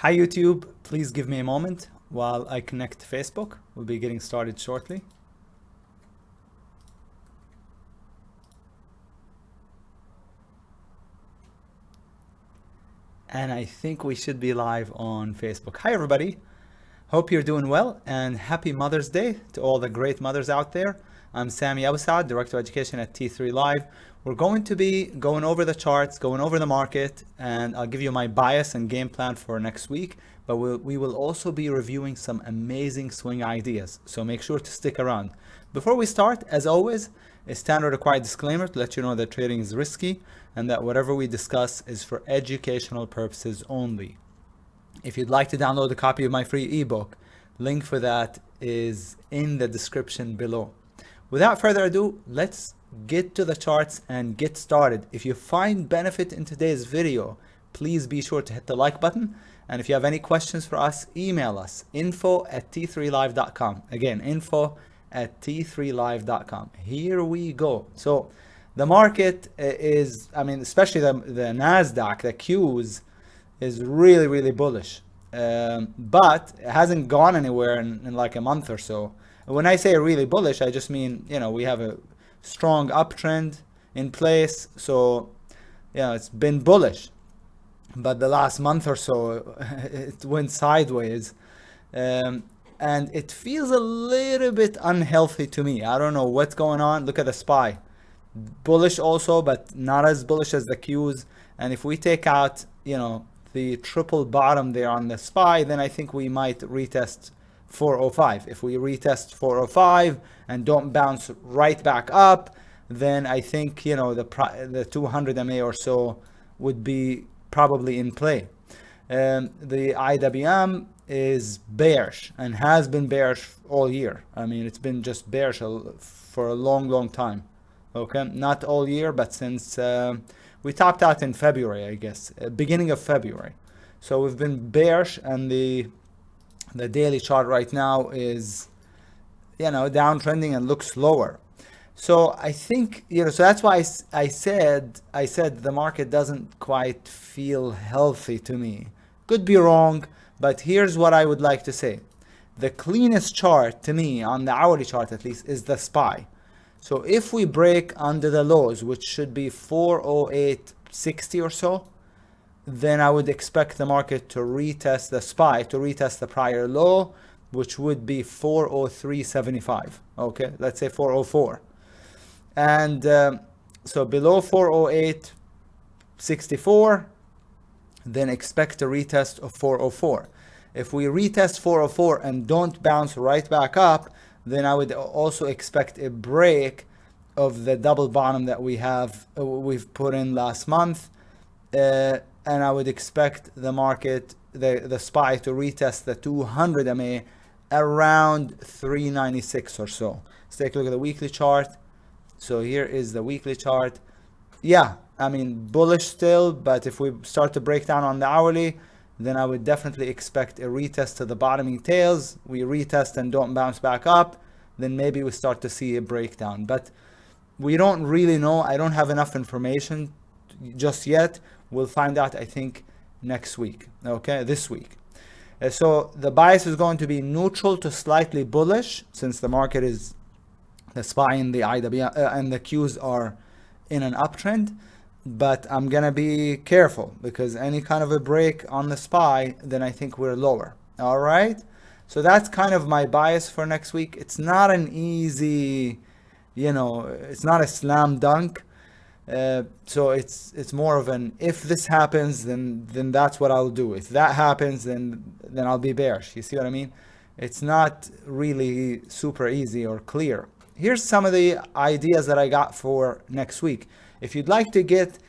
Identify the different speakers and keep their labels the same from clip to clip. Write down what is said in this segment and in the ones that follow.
Speaker 1: Hi YouTube, please give me a moment while I connect to Facebook. We'll be getting started shortly. And I think we should be live on Facebook. Hi everybody, hope you're doing well and happy Mother's Day to all the great mothers out there. I'm Sami Abusad, Director of Education at T3 Live. We're going to be going over the charts, going over the market, and I'll give you my bias and game plan for next week. But we will also be reviewing some amazing swing ideas, so make sure to stick around. Before we start, as always, a standard required disclaimer to let you know that trading is risky and that whatever we discuss is for educational purposes only. If you'd like to download a copy of my free ebook, link for that is in the description below. Without further ado, let's get to the charts and get started. If you find benefit in today's video, please be sure to hit the like button. And if you have any questions for us, email us, info@t3live.com. Again, info@t3live.com. Here we go. So the market is, especially the NASDAQ, the Qs, is really, really bullish. But it hasn't gone anywhere in like a month or so. When I say really bullish, I just mean, we have a strong uptrend in place. So, it's been bullish. But the last month or so, it went sideways. And it feels a little bit unhealthy to me. I don't know what's going on. Look at the SPY. Bullish also, but not as bullish as the Qs. And if we take out, the triple bottom there on the SPY, then I think we might retest 405. If we retest 405 and don't bounce right back up, then I think, the 200 MA or so would be probably in play. The IWM is bearish and has been bearish all year. It's been just bearish for a long time. Okay, not all year, but since we topped out in February, I guess, beginning of February. So we've been bearish, and the daily chart right now is, downtrending and looks lower. So I think, so that's why I said the market doesn't quite feel healthy to me. Could be wrong, but here's what I would like to say. The cleanest chart to me, on the hourly chart at least, is the SPY. So if we break under the lows, which should be 408.60 or so, then I would expect the market to retest the SPY, to retest the prior low, which would be 403.75. Okay, let's say 404. And so below 408.64, then expect a retest of 404. If we retest 404 and don't bounce right back up, then I would also expect a break of the double bottom that we've put in last month. And I would expect the market, the SPY, to retest the 200 MA around 396 or so. Let's take a look at the weekly chart. So here is the weekly chart. Yeah, bullish still, but if we start to break down on the hourly, then I would definitely expect a retest to the bottoming tails. We retest and don't bounce back up, then maybe we start to see a breakdown. But we don't really know. I don't have enough information just yet. We'll find out, I think, next week. Okay, this week. So the bias is going to be neutral to slightly bullish, since the market is, the SPY and the IWM and the Qs are in an uptrend. But I'm gonna be careful, because any kind of a break on the SPY, then I think we're lower. All right, so that's kind of my bias for next week. It's not an easy, it's not a slam dunk. So it's more of an, if this happens, then that's what I'll do. If that happens, then I'll be bearish. You see what I mean? It's not really super easy or clear. Here's some of the ideas that I got for next week. If you'd like to get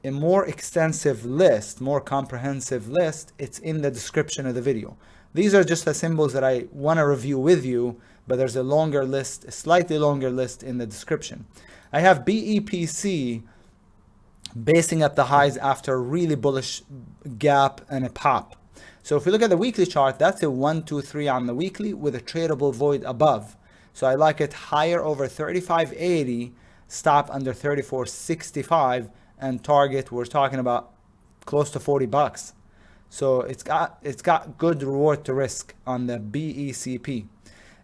Speaker 1: a more extensive list, more comprehensive list, it's in the description of the video. These are just the symbols that I want to review with you, but there's a longer list, a slightly longer list in the description. I have BEPC basing up the highs after a really bullish gap and a pop. So if we look at the weekly chart, that's a 1, 2, 3 on the weekly with a tradable void above. So I like it higher over 35.80, stop under 34.65, and target, we're talking about close to $40. So it's got good reward to risk on the BECP.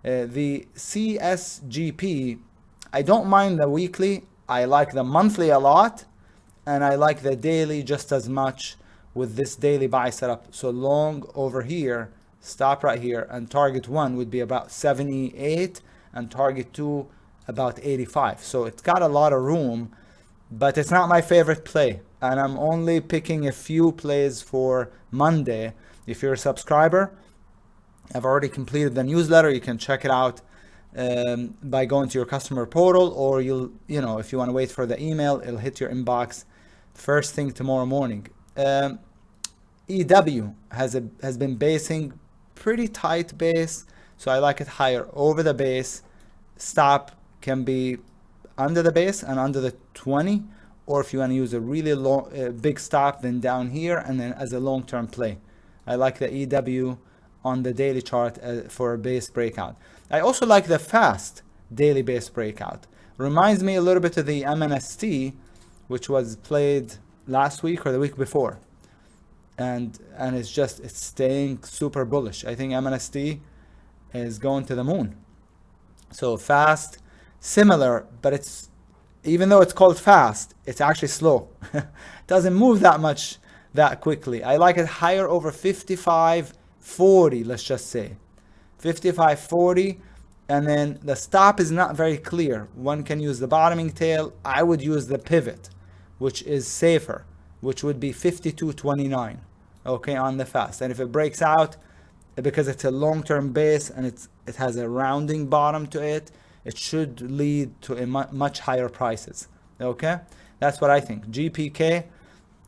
Speaker 1: The CSGP, I don't mind the weekly. I like the monthly a lot, and I like the daily just as much with this daily buy setup. So long over here, stop right here, and target 1 would be about 78, and target 2 about 85. So it's got a lot of room, but it's not my favorite play, and I'm only picking a few plays for Monday. If you're a subscriber, I've already completed the newsletter. You can check it out by going to your customer portal, or if you want to wait for the email, it'll hit your inbox first thing tomorrow morning. EW has been basing pretty tight base, so I like it higher over the base. Stop can be under the base and under the 20, or if you want to use a really long big stop, then down here, and then as a long-term play. I like the EW on the daily chart for a base breakout. I also like the fast daily base breakout. Reminds me a little bit of the MNST, which was played last week or the week before, and it's staying super bullish. I think MNST is going to the moon. So fast, similar, but it's, even though it's called fast, it's actually slow. Doesn't move that much that quickly. I like it higher over 55.40, let's just say 55.40, and then the stop is not very clear. One can use the bottoming tail. I would use the pivot, which is safer, which would be 52.29, okay, on the fast. And if it breaks out, because it's a long-term base and it has a rounding bottom to it, it should lead to a much higher prices. Okay, that's what I think. GPK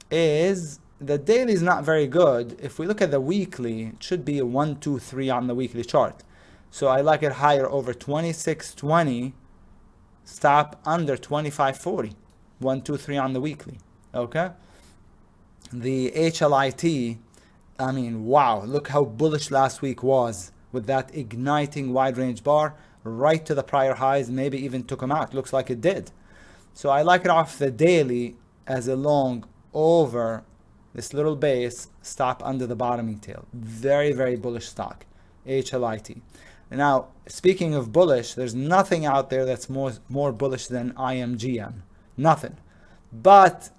Speaker 1: is, the daily is not very good. If we look at the weekly, it should be a 1, 2, 3 on the weekly chart. So I like it higher over 26.20, stop under 25.40, 1, 2, 3 on the weekly. Okay, the HLIT, I mean, wow, look how bullish last week was with that igniting wide range bar right to the prior highs, maybe even took them out. Looks like it did. So I like it off the daily as a long over this little base, stop under the bottoming tail. Very, very bullish stock, HLIT. Now, speaking of bullish, there's nothing out there that's more bullish than IMGN. Nothing. But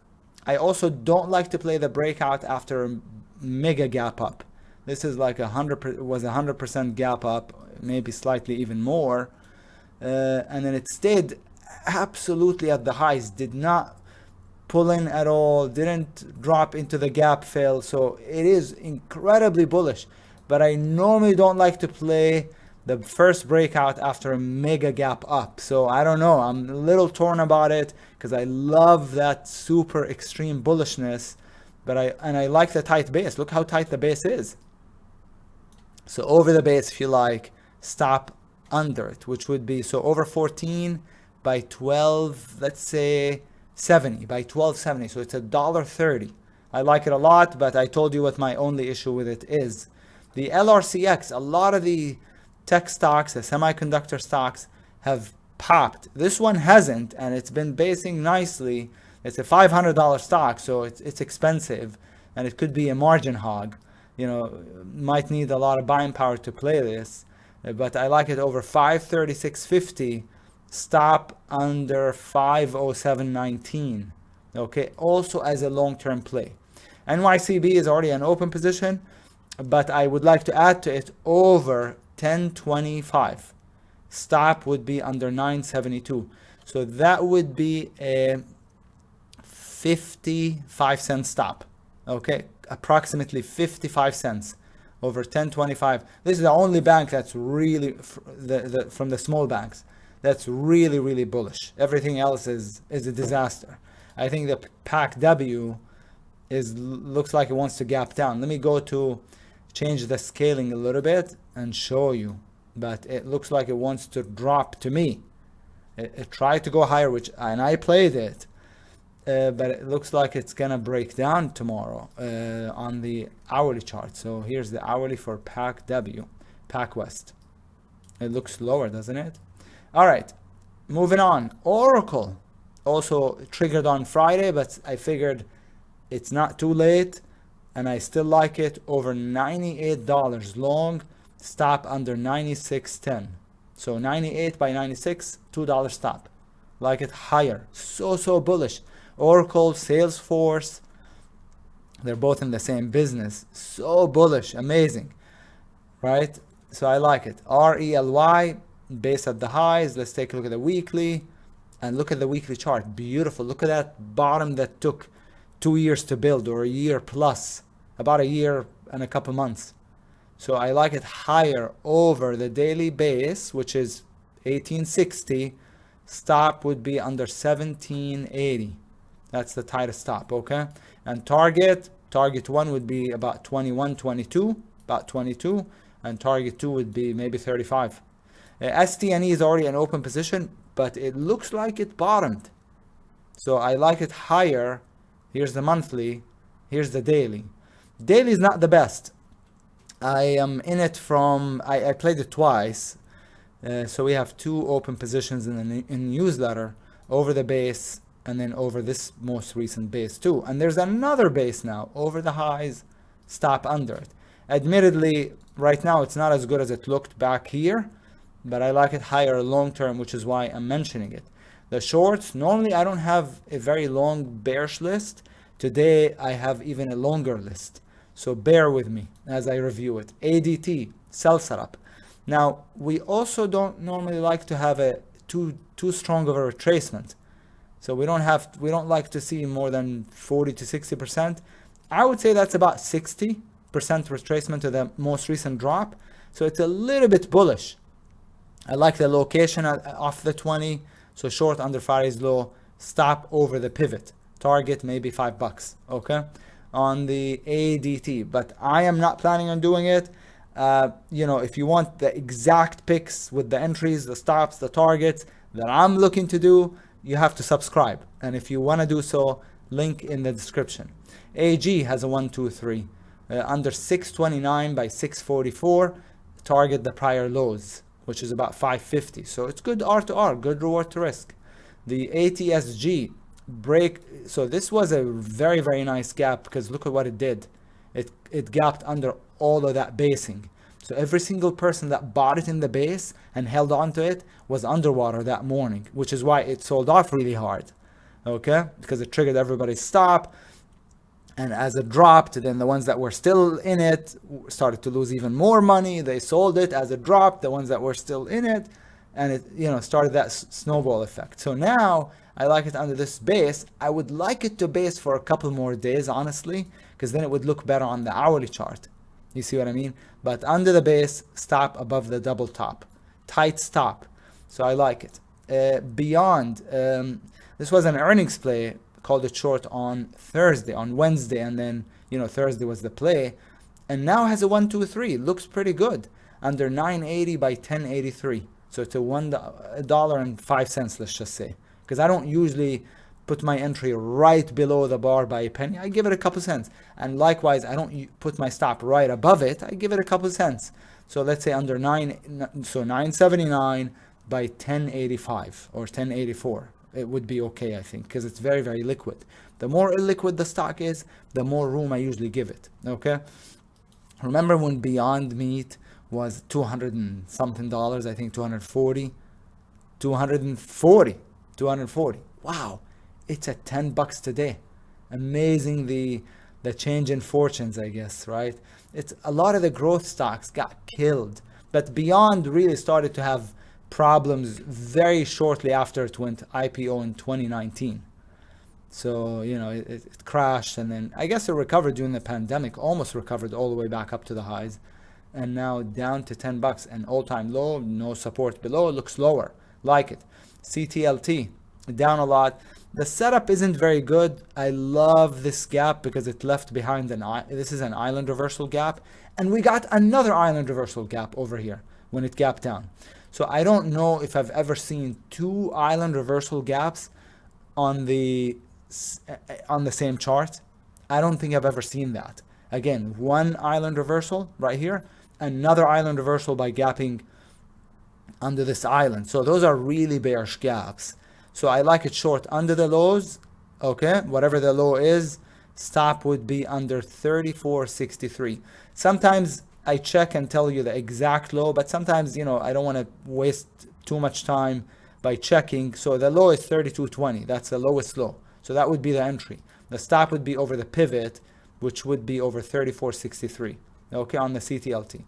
Speaker 1: I also don't like to play the breakout after a mega gap up. This is like 100% gap up, maybe slightly even more, and then it stayed absolutely at the highs, did not pull in at all, didn't drop into the gap fill. So it is incredibly bullish, but I normally don't like to play the first breakout after a mega gap up. So I don't know, I'm a little torn about it because I love that super extreme bullishness, but I like the tight base. Look how tight the base is. So over the base, if you like, stop under it, which would be, so over 14 by 12, let's say 70 by 12.70. So it's $1.30. I like it a lot, but I told you what my only issue with it is. The LRCX, a lot of the tech stocks, the semiconductor stocks have popped. This one hasn't, and it's been basing nicely. It's a $500 stock, so it's expensive, and it could be a margin hog. Might need a lot of buying power to play this, but I like it over 536.50, stop under 507.19. Okay, also as a long-term play. NYCB is already an open position, but I would like to add to it over 1025. Stop would be under 972. So that would be a 55-cent stop. Okay, approximately 55 cents over 1025. This is the only bank that's really from the small banks that's really, really bullish. Everything else is a disaster. I think the PACW looks like it wants to gap down. Let me go to change the scaling a little bit and show you, but it looks like it wants to drop to me. It tried to go higher, and I played it, but it looks like it's gonna break down tomorrow on the hourly chart. So here's the hourly for PACW, PACWest. It looks lower, doesn't it? All right, moving on. Oracle also triggered on Friday, but I figured it's not too late. and I still like it over $98 long, stop under 96.10. So 98 by 96, $2 stop. Like it higher. So bullish. Oracle, Salesforce, they're both in the same business. So bullish, amazing, right? So I like it. RELY, base at the highs. Let's take a look at the weekly and look at the weekly chart. Beautiful. Look at that bottom that took 2 years to build, or a year plus, about a year and a couple months. So I like it higher over the daily base, which is 1860. Stop would be under 1780. That's the tightest stop, okay? And target 1 would be about 21, 22, about 22, and target 2 would be maybe 35. STNE is already an open position, but it looks like it bottomed. So I like it higher. Here's the monthly, here's the daily. Daily is not the best. I am in it from, I played it twice. So we have 2 open positions in the newsletter, over the base and then over this most recent base too. And there's another base now, over the highs, stop under it. Admittedly, right now it's not as good as it looked back here, but I like it higher long term, which is why I'm mentioning it. The shorts, normally I don't have a very long bearish list. Today I have even a longer list. So bear with me as I review it. ADT, sell setup. Now, we also don't normally like to have a too strong of a retracement. So we don't like to see more than 40 to 60%. I would say that's about 60% retracement to the most recent drop. So it's a little bit bullish. I like the location off the 20. So short under Friday's low, stop over the pivot. Target maybe $5, okay? On the ADT, but I am not planning on doing it. If you want the exact picks with the entries, the stops, the targets that I'm looking to do, you have to subscribe. And if you want to do so, link in the description. AG has a 1, 2, 3. Under 629 by 644, target the prior lows, which is about 550. So it's good R to R, good reward to risk. The ATSG break, so this was a very, very nice gap, because look at what it did. It gapped under all of that basing. So every single person that bought it in the base and held on to it was underwater that morning, which is why it sold off really hard, okay? Because it triggered everybody's stop. And as it dropped, then the ones that were still in it started to lose even more money. They sold it as it dropped, the ones that were still in it, and it started that snowball effect. So now I like it under this base. I would like it to base for a couple more days, honestly, because then it would look better on the hourly chart. You see what I mean? But under the base, stop above the double top. Tight stop. So I like it. BYND, this was an earnings play, called it short on Thursday, on Wednesday, and then, Thursday was the play. And now has a 1, 2, 3. Looks pretty good. Under 980 by 1083. So it's a $1.05, let's just say. Because I don't usually put my entry right below the bar by a penny. I give it a couple cents. And likewise, I don't put my stop right above it. I give it a couple cents. So let's say under 979 by 1085 or 1084. It would be okay, I think, because it's very, very liquid. The more illiquid the stock is, the more room I usually give it, okay? Remember when Beyond Meat was $200 and something, I think 240? 240. Wow, it's at $10 today. Amazing the change in fortunes, I guess, right? It's a lot of the growth stocks got killed, but Beyond really started to have problems very shortly after it went IPO in 2019. So, it crashed, and then I guess it recovered during the pandemic, almost recovered all the way back up to the highs, and now down to $10, an all-time low, no support below, it looks lower, like it. CTLT, down a lot. The setup isn't very good. I love this gap because it left behind this is an island reversal gap, and we got another island reversal gap over here when it gapped down. So I don't know if I've ever seen 2 island reversal gaps on the same chart. I don't think I've ever seen that. Again, one island reversal right here, another island reversal by gapping under this island. So those are really bearish gaps. So I like it short under the lows, okay? Whatever the low is, stop would be under 34.63. Sometimes I check and tell you the exact low, but sometimes, you know, I don't want to waste too much time by checking. So the low is 32.20. That's the lowest low. So that would be the entry. The stop would be over the pivot, which would be over 34.63. Okay, on the CTLT.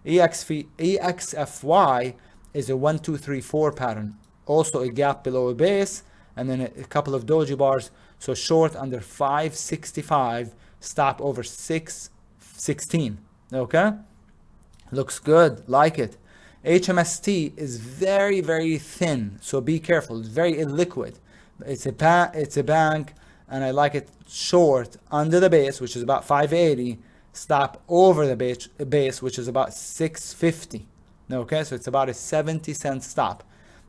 Speaker 1: EXFY is a 1, 2, 3, 4 pattern. Also a gap below a base, and then a couple of doji bars. So short under 565, stop over 616. Okay, looks good, like it. HMST is very, very thin, so be careful. It's very illiquid. It's a bank, and I like it short under the base, which is about 580. Stop over the base, which is about 650. Okay, so it's about a 70-cent stop,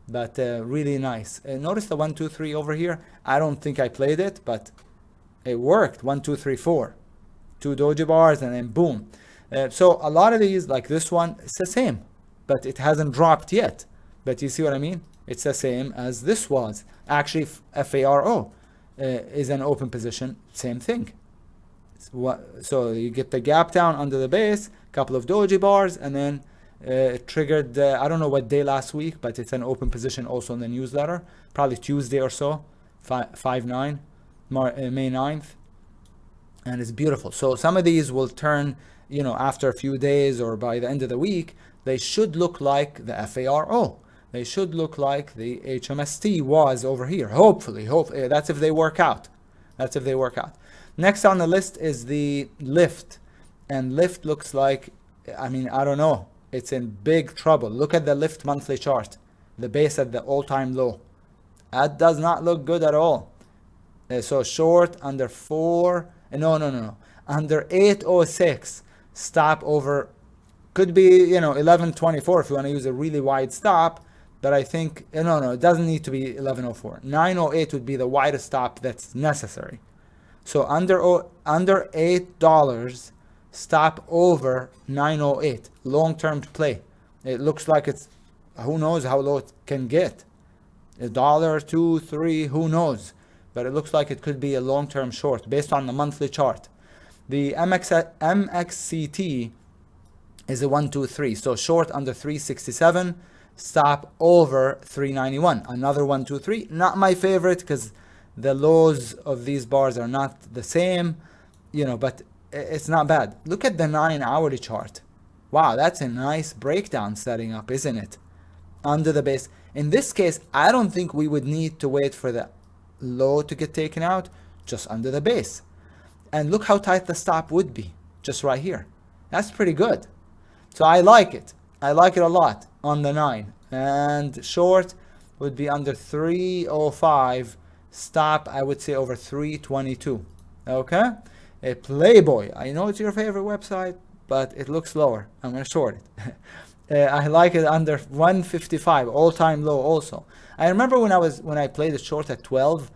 Speaker 1: but really nice. Notice the 1, 2, 3 over here. I don't think I played it, but it worked. 1, 2, 3, 4, 2 doji bars, and then boom. So a lot of these, like this one, it's the same, but it hasn't dropped yet. But you see what I mean? It's the same as this was. Actually, FARO is an open position, same thing. So you get the gap down under the base, couple of doji bars, and then it triggered, I don't know what day last week, but it's an open position also in the newsletter, probably Tuesday or so, 5/9, May 9th, and it's beautiful. So some of these will turn, you know, after a few days or by the end of the week, they should look like the FARO. They should look like the HMST was over here. Hopefully, that's if they work out. That's if they work out. Next on the list is the LYFT, and LYFT looks like, I mean, I don't know. It's in big trouble. Look at the LYFT monthly chart. The base at the all-time low. That does not look good at all. So short under 4, no. Under 806, stop over, could be, you know, 1124 if you want to use a really wide stop. But I think, no, it doesn't need to be 1104. 908 would be the widest stop that's necessary. So under $8, stop over 908, long-term play. It looks like it's, who knows how low it can get. $1, $2, $3, who knows? But it looks like it could be a long-term short based on the monthly chart. The MXCT is a 1, 2, 3. So short under 367, stop over 391. Another 1, 2, 3. Not my favorite because the lows of these bars are not the same, you know, but it's not bad. Look at the 9-hourly chart. Wow, that's a nice breakdown setting up, isn't it? Under the base. In this case, I don't think we would need to wait for the low to get taken out, just under the base. And look how tight the stop would be, just right here. That's pretty good. So I like it. I like it a lot on the 9. And short would be under 305. Stop, I would say, over 322. Okay? A Playboy. I know it's your favorite website, but it looks lower. I'm going to short it. I like it under 155, all-time low also. I remember when I played it short at 12,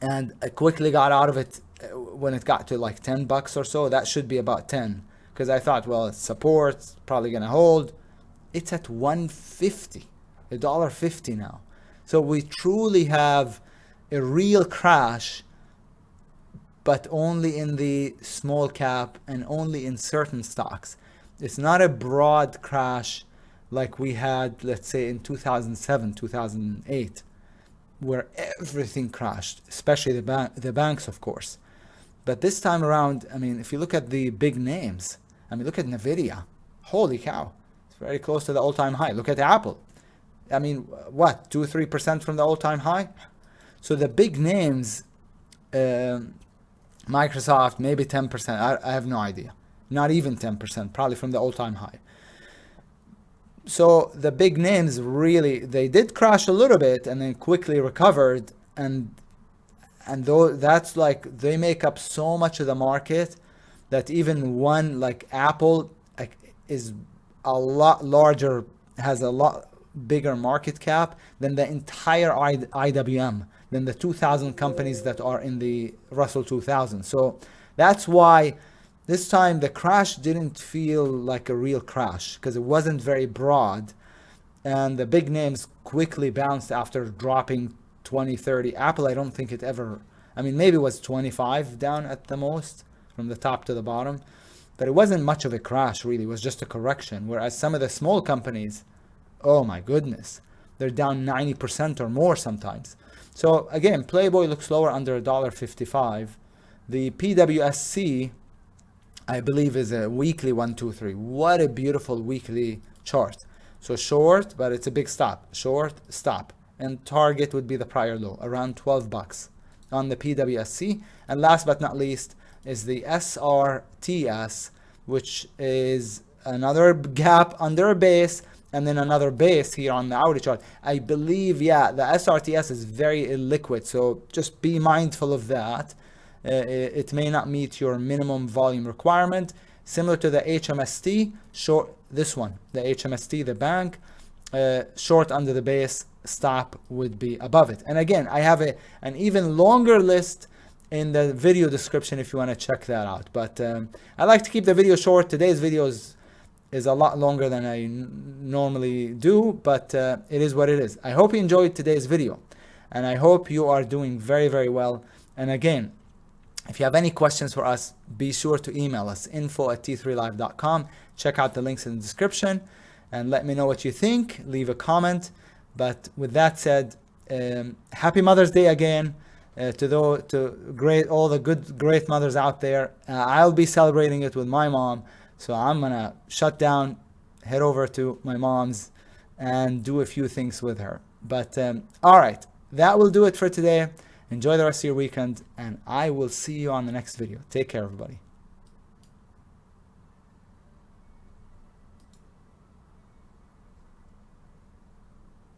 Speaker 1: and I quickly got out of it when it got to like $10 or so. That should be about 10, because I thought, well, it's support, it's probably going to hold. It's at 150, $1.50 now. So we truly have a real crash, but only in the small cap and only in certain stocks. It's not a broad crash like we had, let's say, in 2007, 2008, where everything crashed, especially the banks, of course. But this time around, I mean, if you look at the big names, I mean, look at Nvidia. Holy cow. It's very close to the all-time high. Look at Apple. I mean, what, 2-3% from the all-time high? So the big names, Microsoft, maybe 10%. I have no idea. Not even 10%, probably from the all-time high. So the big names really, they did crash a little bit and then quickly recovered. And though that's like, they make up so much of the market that even one like Apple is a lot larger, has a lot bigger market cap than the entire IWM, than the 2,000 companies that are in the Russell 2000. So that's why this time the crash didn't feel like a real crash, because it wasn't very broad, and the big names quickly bounced after dropping 20, 30. Apple, I don't think it ever I mean, maybe it was 25 down at the most from the top to the bottom, but it wasn't much of a crash really. It was just a correction. Whereas some of the small companies, oh my goodness, they're down 90% or more sometimes. So again, Playboy looks lower under $1.55. The PWSC, I believe, is a weekly 1, 2, 3. What a beautiful weekly chart. So short, but it's a big stop. Short, stop. And target would be the prior low, around $12 on the PWSC. And last but not least is the SRTS, which is another gap under a base, and then another base here on the hourly chart. I believe, yeah, the SRTS is very illiquid, so just be mindful of that. It may not meet your minimum volume requirement. Similar to the HMST, short, this one, the HMST, the bank, short under the base, stop would be above it. And again, I have an even longer list in the video description if you want to check that out. But I like to keep the video short. Today's video is a lot longer than I normally do, but it is what it is. I hope you enjoyed today's video, and I hope you are doing very, very well. And again, if you have any questions for us, be sure to email us, info@t3live.com. Check out the links in the description and let me know what you think. Leave a comment. But with that said, happy Mother's Day again to all the great mothers out there. I'll be celebrating it with my mom. So I'm going to shut down, head over to my mom's and do a few things with her. But all right, that will do it for today. Enjoy the rest of your weekend, and I will see you on the next video. Take care, everybody.